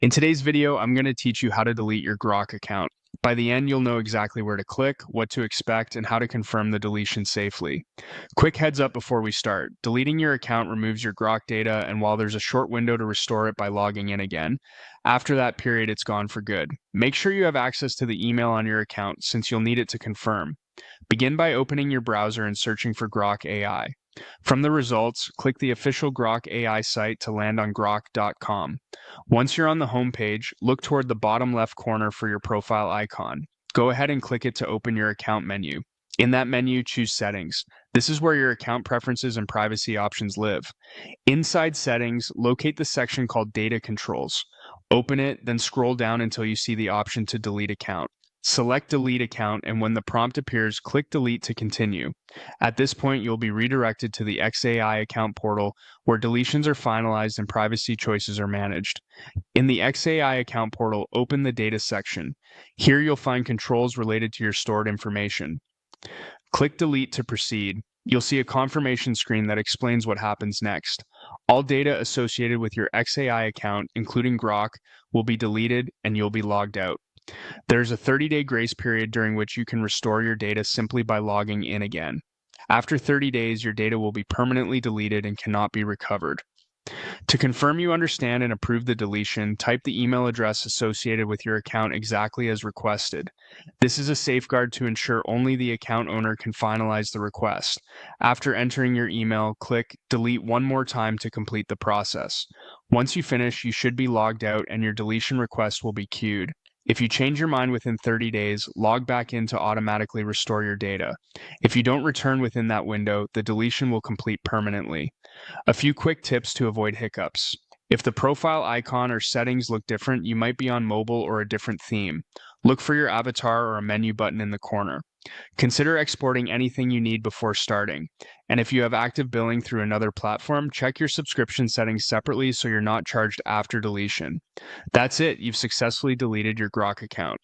In today's video, I'm going to teach you how to delete your Grok account. By the end, you'll know exactly where to click, what to expect, and how to confirm the deletion safely. Quick heads up before we start. Deleting your account removes your Grok data, and while there's a short window to restore it by logging in again, after that period, it's gone for good. Make sure you have access to the email on your account since you'll need it to confirm. Begin by opening your browser and searching for Grok AI. From the results, click the official Grok AI site to land on grok.com. Once you're on the home page, look toward the bottom left corner for your profile icon. Go ahead and click it to open your account menu. In that menu, choose Settings. This is where your account preferences and privacy options live. Inside Settings, locate the section called Data Controls. Open it, then scroll down until you see the option to delete account. Select Delete Account, and when the prompt appears, click Delete to continue. At this point, you'll be redirected to the XAI account portal, where deletions are finalized and privacy choices are managed. In the XAI account portal, open the Data section. Here you'll find controls related to your stored information. Click Delete to proceed. You'll see a confirmation screen that explains what happens next. All data associated with your XAI account, including Grok, will be deleted and you'll be logged out. There's a 30-day grace period during which you can restore your data simply by logging in again. After 30 days, your data will be permanently deleted and cannot be recovered. To confirm you understand and approve the deletion, type the email address associated with your account exactly as requested. This is a safeguard to ensure only the account owner can finalize the request. After entering your email, click Delete one more time to complete the process. Once you finish, you should be logged out and your deletion request will be queued. If you change your mind within 30 days, log back in to automatically restore your data. If you don't return within that window, the deletion will complete permanently. A few quick tips to avoid hiccups. If the profile icon or settings look different, you might be on mobile or a different theme. Look for your avatar or a menu button in the corner. Consider exporting anything you need before starting. And if you have active billing through another platform, check your subscription settings separately so you're not charged after deletion. That's it, you've successfully deleted your Grok account.